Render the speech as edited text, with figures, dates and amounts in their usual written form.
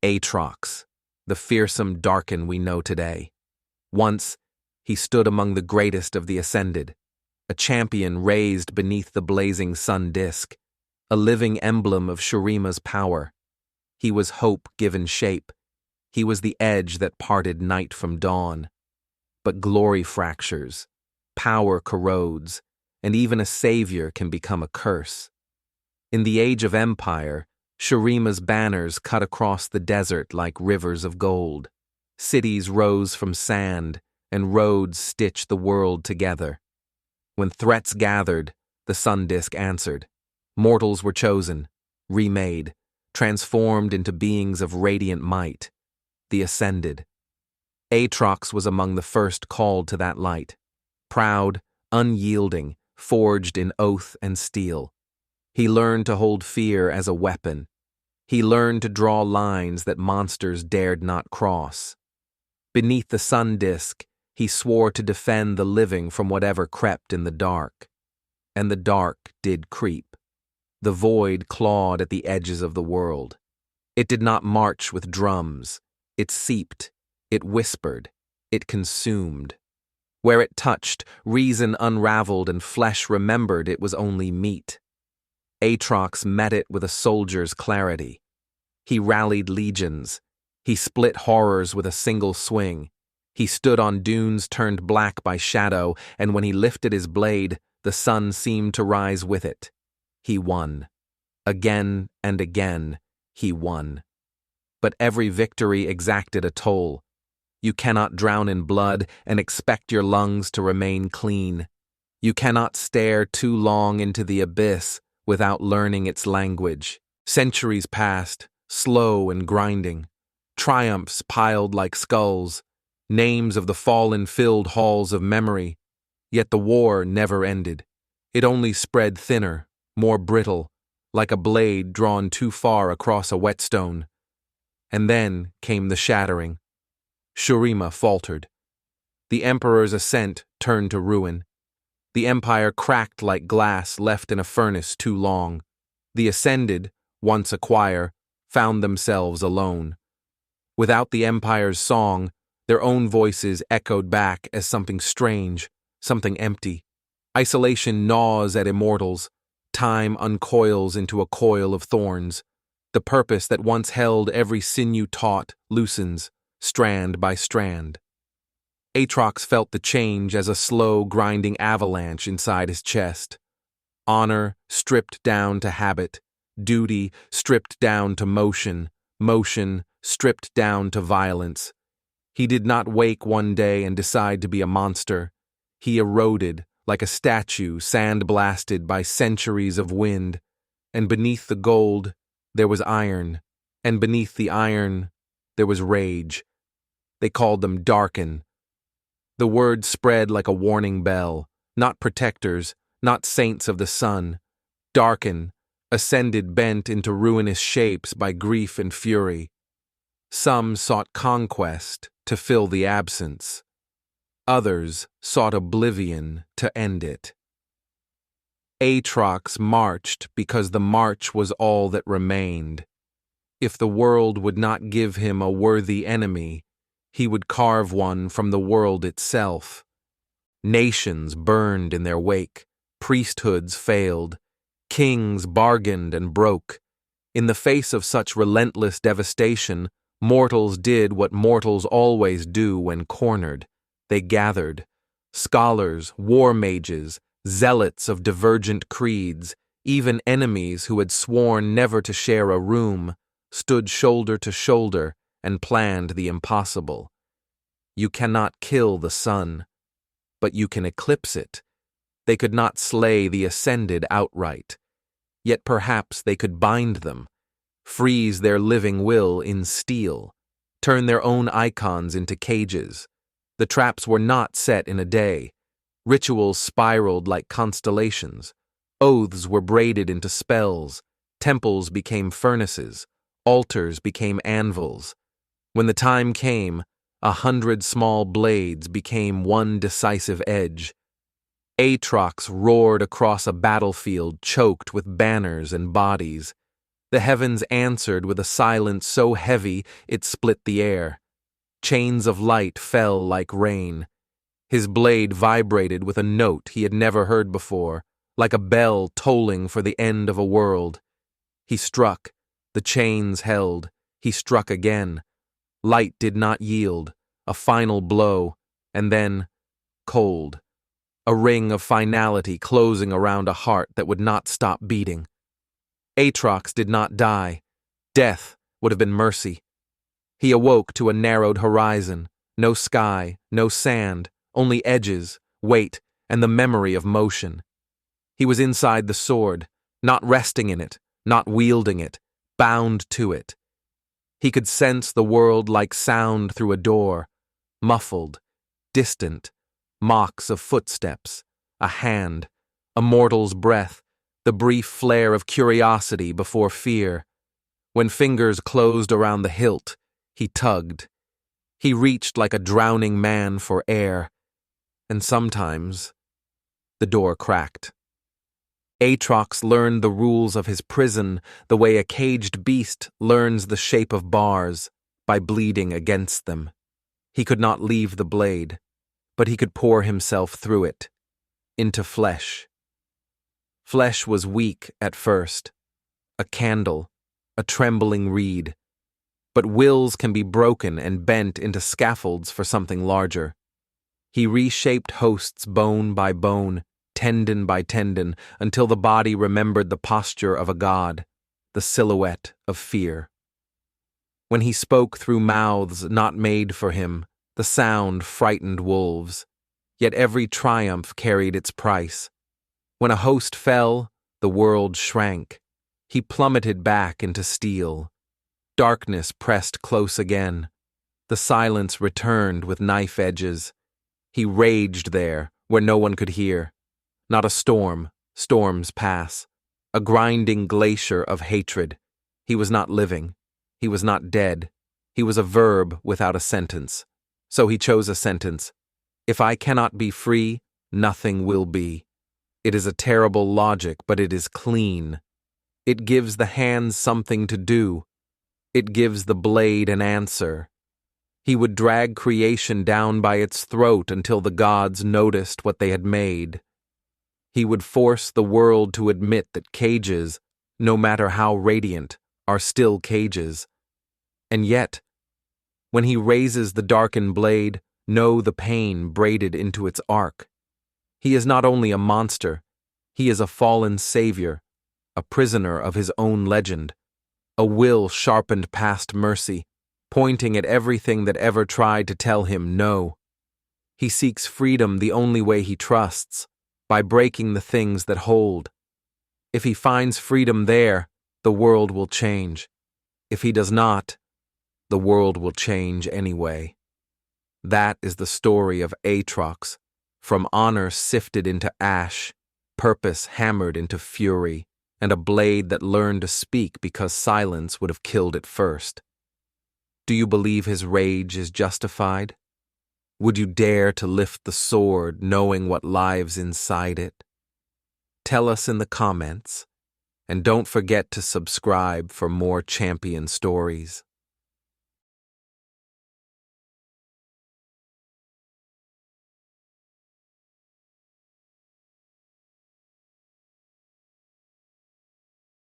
Aatrox, the fearsome Darkin we know today. Once, he stood among the greatest of the Ascended, a champion raised beneath the blazing sun disk, a living emblem of Shurima's power. He was hope given shape. He was the edge that parted night from dawn. But glory fractures, power corrodes, and even a savior can become a curse. In the age of empire, Shurima's banners cut across the desert like rivers of gold. Cities rose from sand, and roads stitched the world together. When threats gathered, the sun disk answered. Mortals were chosen, remade, transformed into beings of radiant might, the Ascended. Aatrox was among the first called to that light, proud, unyielding, forged in oath and steel. He learned to hold fear as a weapon. He learned to draw lines that monsters dared not cross. Beneath the sun disk, he swore to defend the living from whatever crept in the dark. And the dark did creep. The void clawed at the edges of the world. It did not march with drums. It seeped. It whispered. It consumed. Where it touched, reason unraveled and flesh remembered it was only meat. Aatrox met it with a soldier's clarity. He rallied legions. He split horrors with a single swing. He stood on dunes turned black by shadow, and when he lifted his blade, the sun seemed to rise with it. He won. Again and again, he won. But every victory exacted a toll. You cannot drown in blood and expect your lungs to remain clean. You cannot stare too long into the abyss without learning its language. Centuries passed, slow and grinding. Triumphs piled like skulls. Names of the fallen filled halls of memory. Yet the war never ended. It only spread thinner, more brittle, like a blade drawn too far across a whetstone. And then came the shattering. Shurima faltered. The Emperor's ascent turned to ruin. The Empire cracked like glass left in a furnace too long. The Ascended, once a choir, found themselves alone. Without the Empire's song, their own voices echoed back as something strange, something empty. Isolation gnaws at immortals. Time uncoils into a coil of thorns. The purpose that once held every sinew taut loosens, strand by strand. Aatrox felt the change as a slow, grinding avalanche inside his chest. Honor stripped down to habit, duty stripped down to motion, motion stripped down to violence. He did not wake one day and decide to be a monster. He eroded like a statue sand-blasted by centuries of wind, and beneath the gold there was iron, and beneath the iron there was rage. They called them Darkin. The word spread like a warning bell, not protectors, not saints of the sun. Darkin, Ascended bent into ruinous shapes by grief and fury. Some sought conquest to fill the absence. Others sought oblivion to end it. Aatrox marched because the march was all that remained. If the world would not give him a worthy enemy, he would carve one from the world itself. Nations burned in their wake, priesthoods failed, kings bargained and broke. In the face of such relentless devastation, mortals did what mortals always do when cornered. They gathered. Scholars, war mages, zealots of divergent creeds, even enemies who had sworn never to share a room, stood shoulder to shoulder and planned the impossible. You cannot kill the sun, but you can eclipse it. They could not slay the Ascended outright, yet perhaps they could bind them, freeze their living will in steel, turn their own icons into cages. The traps were not set in a day. Rituals spiraled like constellations. Oaths were braided into spells. Temples became furnaces. Altars became anvils. When the time came, 100 small blades became one decisive edge. Aatrox roared across a battlefield choked with banners and bodies. The heavens answered with a silence so heavy it split the air. Chains of light fell like rain. His blade vibrated with a note he had never heard before, like a bell tolling for the end of a world. He struck. The chains held. He struck again. Light did not yield. A final blow, and then cold. A ring of finality closing around a heart that would not stop beating. Aatrox did not die. Death would have been mercy. He awoke to a narrowed horizon. No sky, no sand, only edges, weight, and the memory of motion. He was inside the sword, not resting in it, not wielding it, bound to it. He could sense the world like sound through a door, muffled, distant, mocks of footsteps, a hand, a mortal's breath, the brief flare of curiosity before fear. When fingers closed around the hilt, he tugged. He reached like a drowning man for air, and sometimes the door cracked. Aatrox learned the rules of his prison the way a caged beast learns the shape of bars, by bleeding against them. He could not leave the blade, but he could pour himself through it, into flesh. Flesh was weak at first, a candle, a trembling reed, but wills can be broken and bent into scaffolds for something larger. He reshaped hosts bone by bone, tendon by tendon, until the body remembered the posture of a god, the silhouette of fear. When he spoke through mouths not made for him, the sound frightened wolves, yet every triumph carried its price. When a host fell, the world shrank. He plummeted back into steel. Darkness pressed close again. The silence returned with knife edges. He raged there, where no one could hear. Not a storm, storms pass. A grinding glacier of hatred. He was not living. He was not dead. He was a verb without a sentence. So he chose a sentence. If I cannot be free, nothing will be. It is a terrible logic, but it is clean. It gives the hands something to do. It gives the blade an answer. He would drag creation down by its throat until the gods noticed what they had made. He would force the world to admit that cages, no matter how radiant, are still cages. And yet, when he raises the Darkin Blade, know the pain braided into its arc. He is not only a monster, he is a fallen savior, a prisoner of his own legend, a will sharpened past mercy, pointing at everything that ever tried to tell him no. He seeks freedom the only way he trusts, by breaking the things that hold. If he finds freedom there, the world will change. If he does not, the world will change anyway. That is the story of Aatrox, from honor sifted into ash, purpose hammered into fury, and a blade that learned to speak because silence would have killed it first. Do you believe his rage is justified? Would you dare to lift the sword knowing what lives inside it? Tell us in the comments, and don't forget to subscribe for more champion stories.